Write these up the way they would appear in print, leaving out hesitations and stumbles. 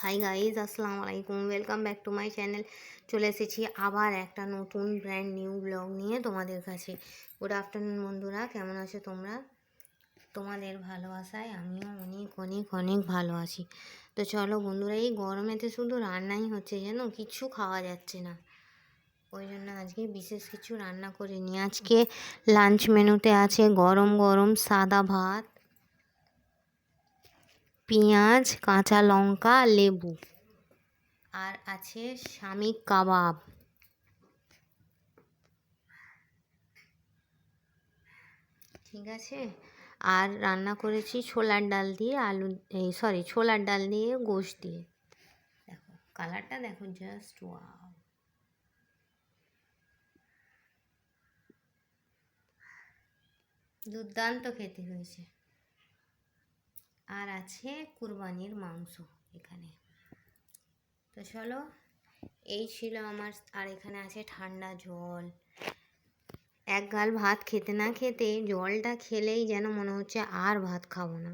Hi guys, আসসালামু আলাইকুম। Welcome back to my channel. চলে এসেছি আবার একটা নতুন ব্র্যান্ড নিউ ব্লগ নিয়ে তোমাদের কাছে। গুড আফটারনুন বন্ধুরা, কেমন আছো তোমরা? তোমাদের ভালোবাসায় আমিও অনেক অনেক অনেক ভালো আছি। তো চলো বন্ধুরা, এই গরমেতে শুধু রান্নাই হচ্ছে, যেন কিছু খাওয়া যাচ্ছে না। ওই জন্য আজকে বিশেষ কিছু রান্না করিনি। আজকে লাঞ্চ মেনুতে আছে গরম গরম সাদা ভাত, পেঁয়াজ, কাঁচা লঙ্কা, লেবু, আর আছে শামিক কাবাব। ঠিক আছে। আর রান্না করেছি ছোলার ডাল দিয়ে ছোলার ডাল দিয়ে গোশত দিয়ে। দেখো কালারটা, দেখো জাস্ট ওয়াও। দুর্দান্ত খেতে হয়েছে। আর আছে কুরবানির মাংস এখানে। তো চলো, এই ছিল আমার। আর এখানে আছে ঠান্ডা জল। এক গাল ভাত খেতে না খেতে জলটা খেলেই যেন মনে হচ্ছে আর ভাত খাবো না।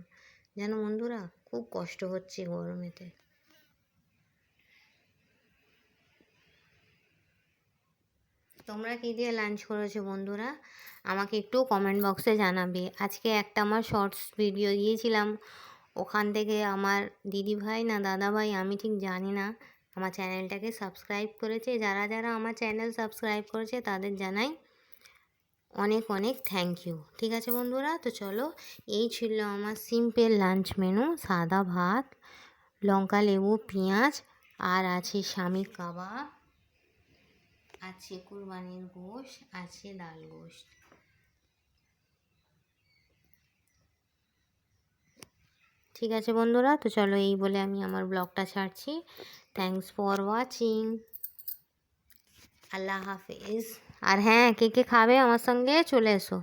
যেন বন্ধুরা খুব কষ্ট হচ্ছে গরমেতে। তোমরা কী দিয়ে লাঞ্চ করেছো বন্ধুরা? আমাকে একটু কমেন্ট বক্সে জানাবে। আজকে একটা আমার শর্টস ভিডিও দিয়েছিলাম, ওখান থেকে আমার দিদিভাই না দাদাভাই আমি ঠিক জানি না, আমার চ্যানেলটাকে সাবস্ক্রাইব করেছে। যারা যারা আমার চ্যানেল সাবস্ক্রাইব করেছে তাদের জানাই অনেক অনেক থ্যাংক ইউ। ঠিক আছে বন্ধুরা, তো চলো, এই ছিল আমার সিম্পল লাঞ্চ মেনু। সাদা ভাত, লঙ্কা লেবু পেঁয়াজ, আর আছে শামিক কাবাব, আছে কুরবানির গোশ, আছে ডাল গোশত। ঠিক আছে বন্ধুরা, তো চলো, এই বলে আমি আমার ব্লগটা ছাড়ছি। Thanks for watching. আল্লাহ হাফেজ। আর হ্যাঁ, কে কে খাবে আমার সঙ্গে চলে এসো।